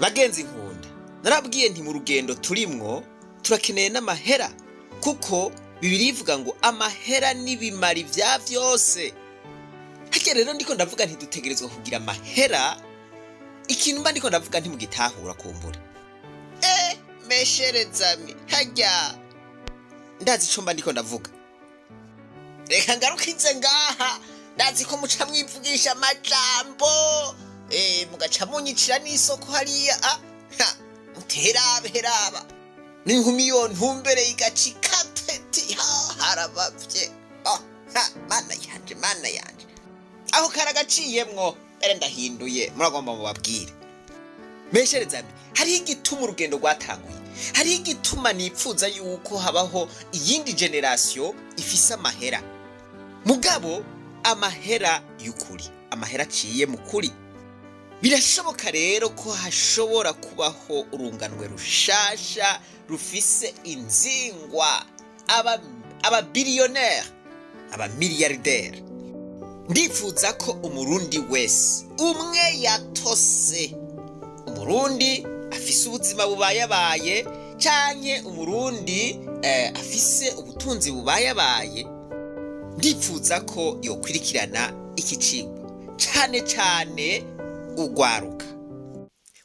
Bagenzi nkunda, narabwiye nti mu rugendo turimwo turakeneye n'amahera, kuko Bibiliya ivuga ngo amahera n'ibimari vya vyose. Harya rero ndiko ndavuga nti dutegerezwa kugira amahera, ikintu mba ndiko ndavuga nti mugitahura kumbura. Mesherezami, harya ndazi ico mba ndiko ndavuga. Reka ngarukize ngaha, ndazi ko muca mwivugisha amajambo, mugaca munyicira n'isoko hariya, muteraba. N'inkumi yo ntumbere igacika peti, harabavye. Mana yanje. Aho karagaciyemwo, ndahinduye, muragomba mubabwire. Mesherezami, hariho igituma urugendo rwatanguye. Hariho igituma nipfuza yuko habaho iyindi generation ifise amahera. Mugabo amahera y'ukuri, amahera aciye mu kuri. Birashoboka rero ko hashobora kubaho urunganwe rushasha rufise inzingwa, aba billionaire, aba milliardaire. Ndifuza ko umurundi wese umwe yatose, umurundi afise ubuzima bubayabaye canke umurundi afise ubutunzi bubayabaye, ndifuza ko yokwirikirana iki cigwa cane ugwaruka,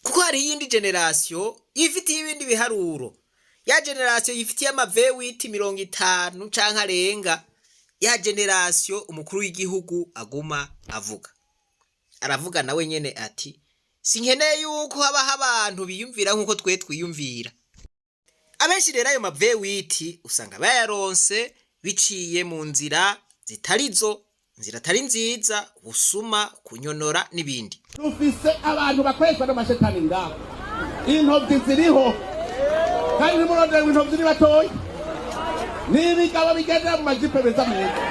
kuko hari yindi generation yifitiye ibindi biharuro. Ya generation yifitiye amavewiti 50 canke arenga. Ya generation umukuru w'igihugu aguma avuga, aravuga nawe nyene ati sinkeneye yuko habaho abantu biyumvira nkuko twe twiyumvira. Abenshi rero ayo mavewiti usanga bayaronse biciye mu nzira zitarizo, nzira atari nziza, busuma, kunyonora n'ibindi. Dufise abantu bakweshwa n'amashetani ngaho, intovyi ziriho kandi nimurondera intovyi ziri batoyi, n'ibigabo bigendera mu majipe beza meza.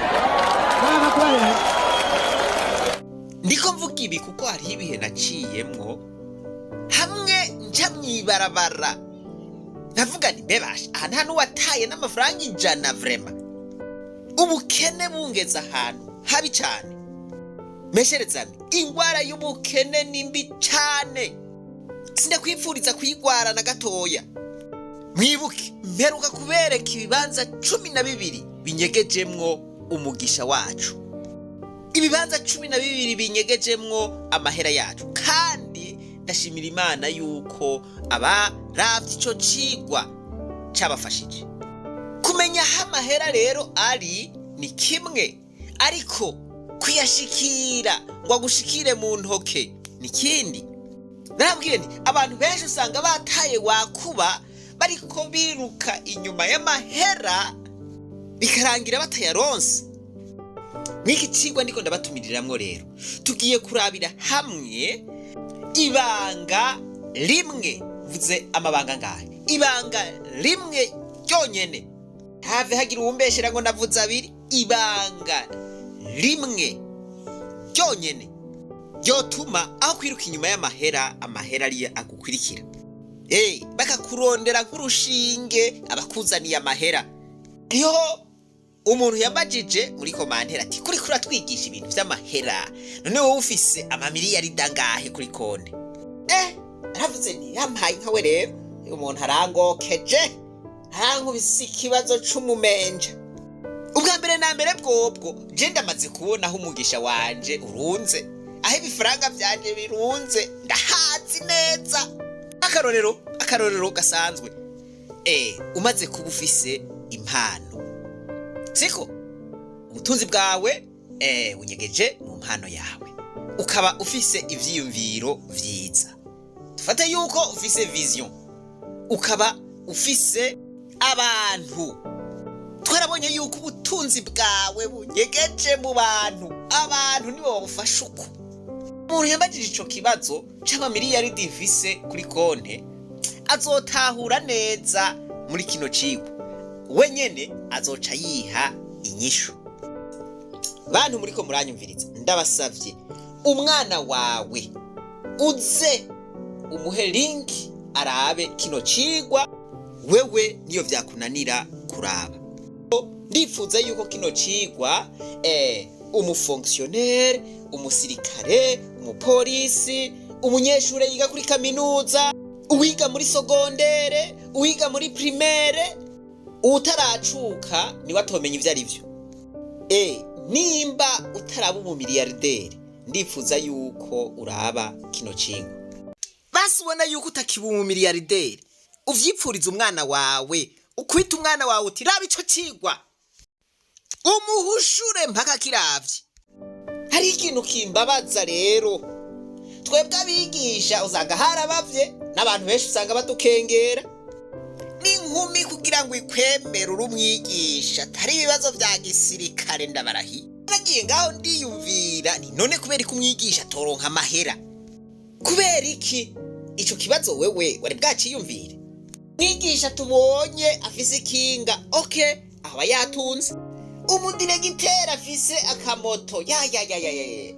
Ndiko mvuga ibi kuko hariho ibihe naciyemwo, hamwe nja mwibarabara ndavuga nti mbebasha aha nta n'uwataye n'amafaranga 100 vrema. Ubukene bungeze ahantu habi cane. Mesherezami, ingwara y'ubukene ni mbi cane, sindakwipfuriza kuyigwara na gatoya. Mwibuke mperuka kubereka ibibanza 12 binyegejemwo umugisha wacu, ibibanza 12 binyegejemwo amahera yacu, kandi ndashimira Imana yuko abaravye ico cigwa cabafashije. Kumenya aho amahera rero ari ni kimwe, ariko kuyashikira ngo agushikire mu ntoke ni kindi. Narabwiye nti abantu benshi usanga bataye wakuba bariko biruka inyuma y'amahera bikarangira batayaronse. Niki cigwa ndiko ndabatumiriramwo rero, tugiye kurabira hamwe ibanga rimwe. Vuze amabanga ngahe? Ibanga rimwe ryonyene, have hagira uwumbeshera ngo navuze abiri. Ibanga rimwe ryonyene ryotuma aho kwiruka inyuma y'amahera, amahera ari agukwirikira. Bakakurondera nk'urushinge abakuzaniye amahera. Iyo umuntu yabajije muri komantera ati kuri kuratwigisha ibintu vy'amahera, none wowe ufise amamiliyari dangahe kuri konti? Aravuze ni yampaye nkawe rero umuntu arangokeje, arankubise ikibazo c'umumenja. Ubwa mbere na mbere bwobwo je ndamaze kubona aho umugisha wanje urunze, aho ibifaranga vyanje birunze ndahazi neza. Akarorero gasanzwe, umaze kuba ufise impano, siko ubutunzi bwawe unyegeje mu mpano yawe, ukaba ufise ivyiyumviro vyiza. Dufate yuko ufise vision, ukaba ufise abantu. Twarabonye yuko ubutunzi bwawe bunyegeje mu bantu, abantu nibo babufasha uko. Umuntu yambajije ico kibazo c'amamiliyari divise kuri konte, azotahura neza muri kino cigwa, wenyene azoca yiha inyishu. Bantu muriko muranyumviriza, ndabasavye umwana wawe uze umuhe link arabe kino cigwa, wewe niyo vyakunanira kuraba. Ndifuza yuko kino cigwa umufonctionnaire, umusirikare, umupolisi, umunyeshure yiga kuri kaminuza, uwiga muri sogondere, uwiga muri primaire, utaracuka niwe atomenya ivyo ari vyo. Nimba utaraba umumiliyarderi, ndifuza yuko uraba kino cigwa. Basi ubona yuko utakiba umumiliyarderi, uvyipfuriza umwana wawe, ukwita umwana wawe uti raba ico cigwa, umuhushure mpaka kiravye. Hari ikintu kimbabaza rero, twebwe abigisha usanga harabavye n'abantu benshi usanga badukengera. N'inkumi kugira ngo ikwemere uri umwigisha atari ibibazo vya gisirikare ndabarahiye. Nagiye ngaho ndiyumvira ni none kubera ko umwigisha atoronka amahera, kubera iki ico kibazo wewe wari bwaciyumvire? Mwigisha tubonye afise ikinga, aba yatunze. Umudiregiteri afise akamoto,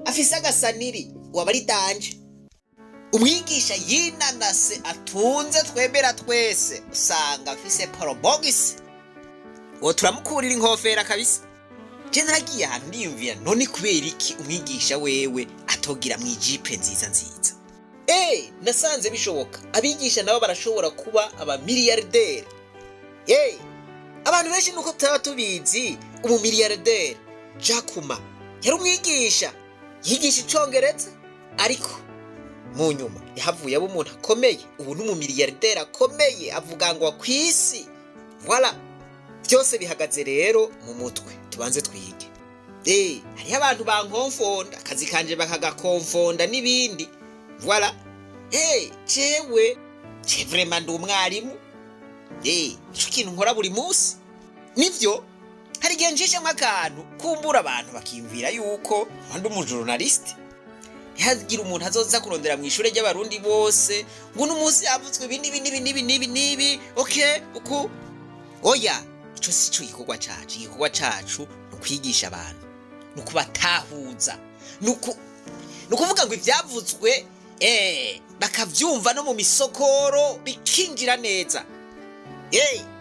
afise agasaniri, waba ari danje. Umwigisha yinanase atunze twemera twese, usanga afise porobogisi, uwo turamukurira inkofera kabisa. Je naragiye ahantu ndiyumvira none kubera iki umwigisha wewe atogira mwijipe nziza nziza. Nasanze bishoboka, abigisha nabo barashobora kuba abamiliyarderi. Abantu benshi nuko tutaba tubizi, umumiliyarderi Jakuma yari umwigisha, yigisha icongereza, ariko mu nyuma yahavuye aba umuntu akomeye, ubu n'umumiliyarderi akomeye, avuga ngo kwisi. Voilà, byose bihagaze rero mu mutwe. Tubanze twige. Hariho abantu bankonfonda, akazi kanje bakagakonfonda n'ibindi. Voilà. Jewe vraiment ndi umwarimu. Ico kintu nkora buri munsi. Nivyo, hari igihe njishemwo akantu kumbura abantu bakiyumvira yuko ndi umujournaliste. Ntihagira umuntu azoza kurondera mu ishure ry'abarundi bose ngo n'umunsi yavutswe ibi uku. Oya, ico sico igikorwa cacu. Igikorwa cacu ni ukwigisha abantu, ni ukubatahuza, ni ukuvuga ngo ivyavutswe bakavyumva no mu misokoro bikinjira neza.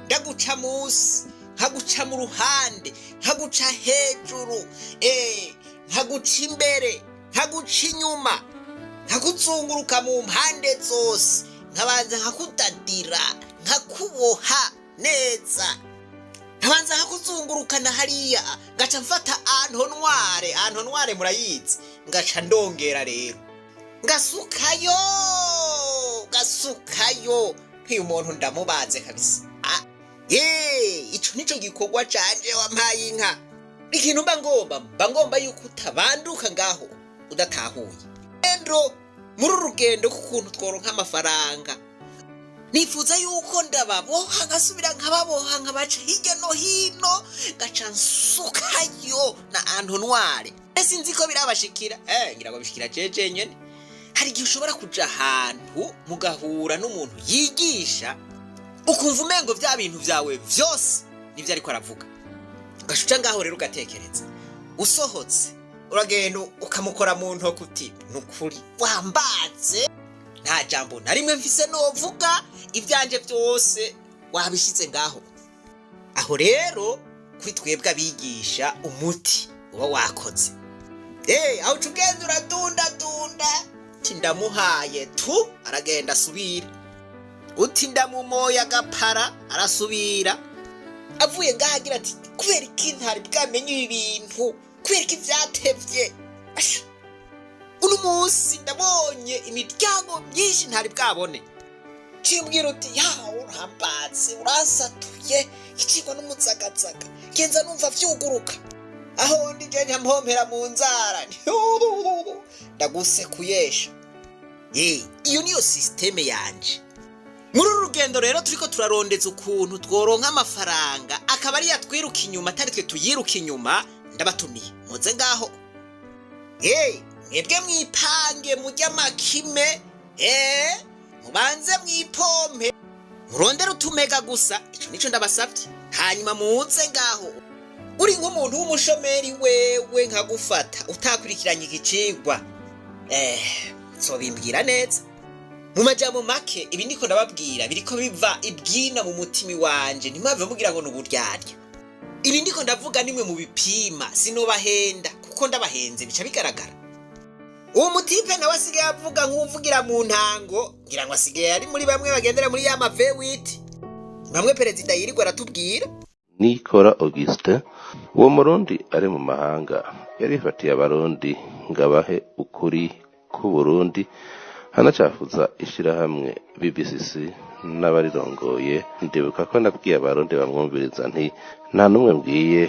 Ndaguca musi, nkaguca mu ruhande, nkaguca hejuru, nkaguca imbere, nkaguca inyuma, nkakuzunguruka mu mpande zose, nkabanza nkakudadira, nkakuboha neza, nkabanza nkakuzungurukana hariya, ngaca mfata antonware murayizi, ngaca ndongera rero, ngasukayo nk'iyo umuntu ndamubaze kabisa. Ico nico gikorwa canje wampaye inka. Ikintu mba ngomba yuko utabanduka ngaho udatahuye. Endo muri urugendo kukuntu tworonka amafaranga, nifuza yuko ndababoha ngasubira nkababoha nkabaca hirya no hino, gaca nsukayo na antonware. Sinzi ko birabashikira, ngira ngo bishikira jeje nyene. Hari igihe ushobora kuja ahantu mugahura n'umuntu yigisha, ukumva umengo vya bintu vyawe vyose nivyo ariko aravuga. Ugashuca ngaho rero ugatekereza, usohotse uragenda ukamukora mu ntoki uti nukuri wambaze, nta jambo na rimwe mfise novuga, ivyanje vyose wabishize ngaho. Aho rero kuri twebwe abigisha umuti uba wakoze. Aho tugenda uradunda tindamuhaye tu aragenda asubira, uti ndamumoya agapara arasubira. Avuye ngaho agira ati kubera iki ntari bwamenye ibintu, kubera iki vyatevye. Uno munsi ndabonye imiryango myinshi ntari bwabone. Cimbwira uti urambatse, urasatuye, icigwa n'umuzagazaga, genza numva vyuguruka. Aho ndi je nyampomera mu nzara, ndaguse kuyesha. Iyo niyo systeme yanje. Muri urugendo rero turiko turarondeza ukuntu tworonka amafaranga, akaba ari yatwiruka inyuma atari twe tuyiruka inyuma. Ndabatumiye muze ngaho, mwebwe mwipange mujya makime, mubanze mwipompe, murondera utumega gusa. Ico nico ndabasavye, hanyuma muze ngaho. Uri nk'umuntu w'umushomeri wewe nkagufata utakurikiranye ikicigwa, sobimbwira neza. Mu majambo make ibi ndiko ndababwira biriko biva ibwina mu mutima wanje, ntimwave mugira ngo n'uburyarya. Ibi ndiko ndavuga nimwe mu bipima, sinobahenda kuko ndabahenze bica bigaragara. uwo mutipe nawe asigaye avuga nk'uvugira mu ntango, ngira ngo asigaye ari muri bamwe bagendera muri ya mavewiti bamwe perezida yirirwa aratubwira. Nikora Augustin, uwo murundi ari mu mahanga yarifatiye abarundi ngabahe ukuri ku Burundi, hanacafuza ishirahamwe BBCC n'abarirongoye. Ndibuka ko nabwiye abarundi bamwumviriza nti nta numwe mbwiye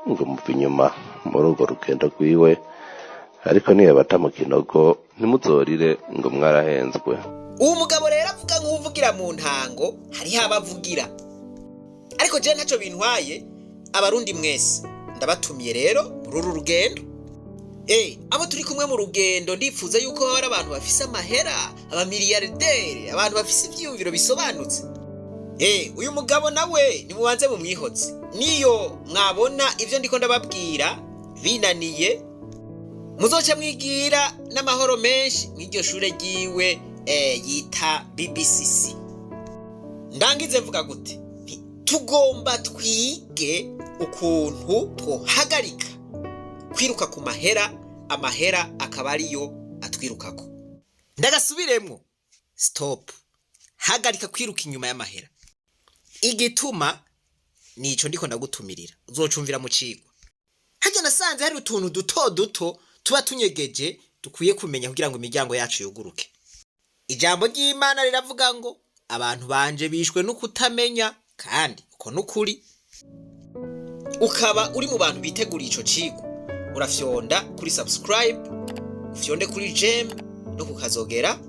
ngo muve inyuma muri urwo rugendo rwiwe, ariko niyo bata mu kinogo ntimuzorire ngo mwarahenzwe. Uwo mugabo rero avuga nk'uvugira mu ntango, hariho abavugira, ariko je ntaco bintwaye. Abarundi mwese ndabatumiye rero muri uru rugendo. Abo turi kumwe mu rugendo ndifuza yuko hari abantu bafise amahera, abamiliyarderi, abantu bafise ivyiyumviro bisobanutse. Uyu mugabo nawe nimubanze mu mwihoze, niyo mwabona ivyo ndiko ndababwira binaniye, muzoca mwigira n'amahoro menshi mw'iryo shure ryiwe yita BBCC. Ndangize mvuga gute? Tugomba twige ukuntu twohagarika kwiruka ku mahera, amahera akaba ariyo atwirukako. Ndagasubiremwo, stop, hagarika kwiruka inyuma y'amahera. Igituma nico ndiko ndagutumirira, uzocumvira mu cigwa. Harya nasanze hari utuntu duto duto tuba tunyegeje dukwiye kumenya kugira ngo imiryango yacu yuguruke. Ijambo ry'Imana riravuga ngo abantu banje bishwe no kutamenya, kandi uko nukuri. Ukaba uri mu bantu bitegura ico cigwa, urafyonda kuri subscribe, ufyonde kuri gem no kukazogera,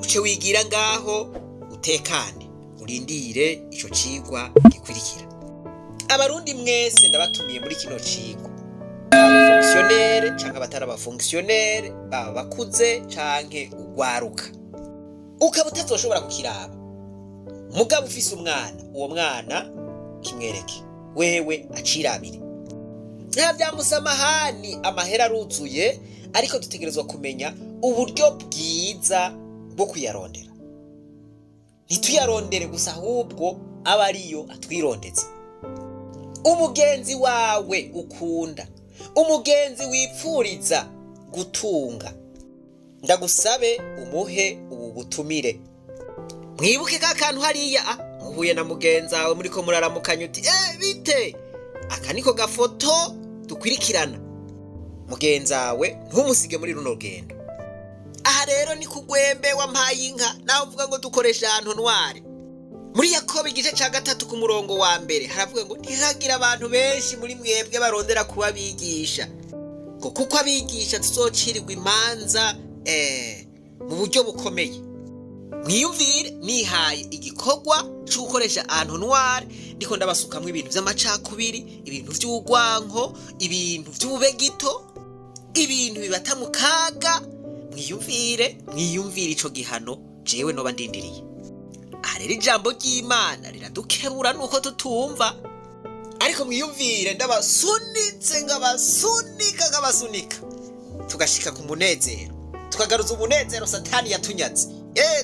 uce wigira ngaho utekane, urindire ico cigwa gikurikira. Abarundi mwese ndabatumiye muri kino cigwa, abafonctionnaire canke abatari abafonctionnaire, baba bakuze canke ugwaruka. Ukaba utazoshobora kukiraba, mugabo ufise umwana, uwo mwana kimwereke, wewe acirabire. Nta vyamusamahani, amahera aruzuye, ariko dutegerezwa kumenya uburyo bwiza bwo kuyarondera. Ntituyarondere gusa, ahubwo aba ariyo atwirondetse. Umugenzi wawe ukunda, umugenzi wipfuriza gutunga, ndagusabe umuhe ubu butumire. Mwibuke ka kantu hariya, muhuye na mugenzi wawe muriko muraramukanya uti bite, aka niko gafoto dukwirikirana. Mugenzi wawe ntumusige muri runo rugendo. Aha rero ni kugwembe wampaye inka, naho uvuga ngo dukoresha ahantu ntware. Muri Yakobo igice ca 3 ku murongo wa mbere haravuga ngo ntihagira abantu benshi muri mwebwe barondera kuba bigisha, ngo kuko abigisha tuzocirirwa imanza mu buryo bukomeye. Mwiyumvire, nihaye igikorwa cyo gukoresha ahantu ntware, ndiko ndabasukamwe ibintu vy'amacakubiri, ibintu vy'ugwanko, ibintu vy'ubegito, ibintu bibata mu kaga. Mwiyumvire ico gihano jewe noba ndindiriye. Rero ijambo ry'Imana riradukebura nuko tutumva, ariko mwiyumvire ndabasunitse ngabasunika tugashika ku munezero, tukagaruza umunezero Satani yatunyaze,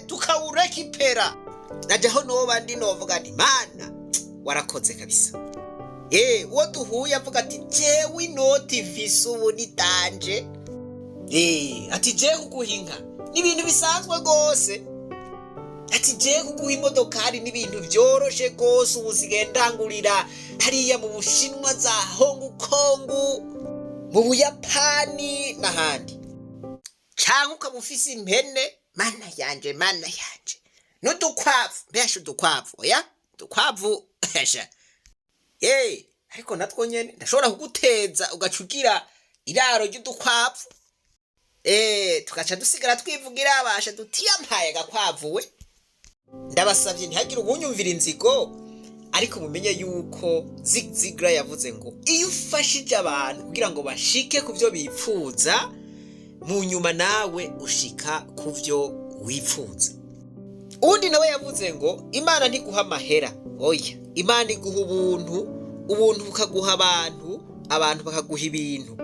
tukawureka ipera. Najaho noba ndi novuga nti Mana warakoze kabisa. Uwo duhuye avuga ati jewe inoti mfise ubu nitanje, ati jewe kuguhinka n'ibintu bisanzwe gose, ati jewe kuguha imodokari n'ibintu vyoroshe gose, ubu zigendangurira hariya mu Bushinwa za Hong Kong, mu Buyapani n'ahandi. Canke ukaba ufise impene, mana yanje n'udukwavu, mbesha udukwavu, oya udukwavu hesha. Ariko natwo nyene ndashobora kuguteza ugacugira iraro ry'udukwavu, tugaca dusigara twivugira abasha dutiyampaye gakwavu we. Ndabasavye ntihagire ubunyumvira inzigo, ariko mumenye yuko Zig Ziglar yavuze ngo iyo ufashije abantu kugira ngo bashike kuvyo bipfuza, mu nyuma nawe ushika kuvyo wipfuza. Undi nawe yavuze ngo Imana ntiguha amahera, oya Imana iguha ubuntu bukaguha abantu bakaguha ibintu.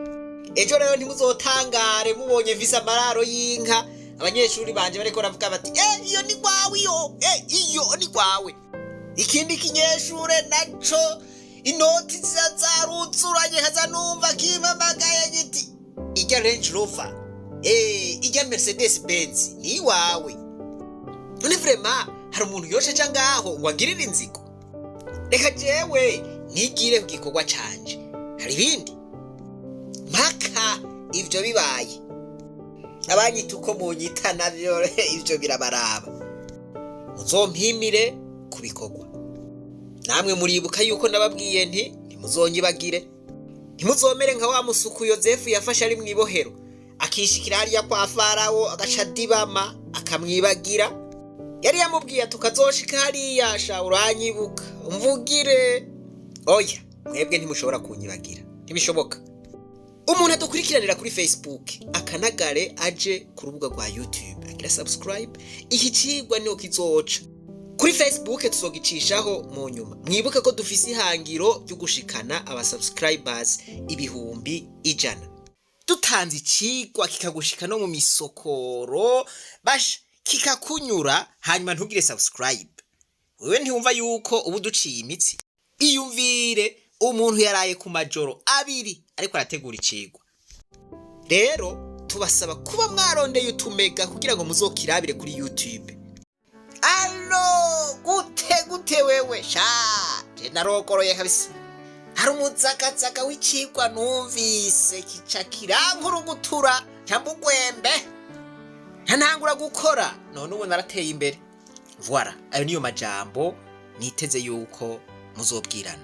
Ejo rero ntimuzotangare mubonye mfise amararo y'inka, abanyeshuri banje bariko baravuga bati iyo ni gwawe, iyo ni gwawe. Ikindi kinyeshure naco inoti zazaruzuranye, haza numva kimamagaye giti irya Range Rover ijya Mercedes Benz ni iwawe. None vrema hari umuntu yosha ngaho ngo agirire inzigo? Reka jewe nigire ku gikorwa canje, hari ibindi mpaka ivyo bibaye. Abanyita uko munyita navyo ivyo birabaraba, muzompimire ku bikorwa. Namwe muribuka yuko nababwiye nti ntimuzonyibagire, ntimuzomere nka wa musuku Yozefu yafashe ari mwibohero akishikira hariya kwa Farawo agaca dibama akamwibagira. Yari yamubwiye tukazoshika hariya sha uranyibuka umvugire. Oya, mwebwe ntimushobora kunyibagira, ntibishoboka. Umuntu adukurikiranira kuri Facebook akanagare aje ku rubuga rwa YouTube agira subscribe, iki cigwa niho kizoca. Kuri Facebook tuzogicishaho mu nyuma. Mwibuke ko dufise ihangiro ryo gushikana aba subscribers 100,000. Dutanze icigwa kikagushika no mu misokoro basha kikakunyura, hanyuma ntugire subscribe, wewe ntiwumva yuko ubu duciye imitsi? Iyumvire umuntu yaraye ku majoro 2 ariko arategura icigwa. Rero tubasaba kuba mwarondeye utumega kugira ngo muzokirabire kuri YouTube. Allo gute wewe sha je narokoroye kabisa. Hari umuzakazaka w'icigwa numvise kica kirankurugutura cyambugwembe ntangura gukora, none ubu narateye imbere. Voilà, ayo niyo majambo niteze yuko muzobwirana.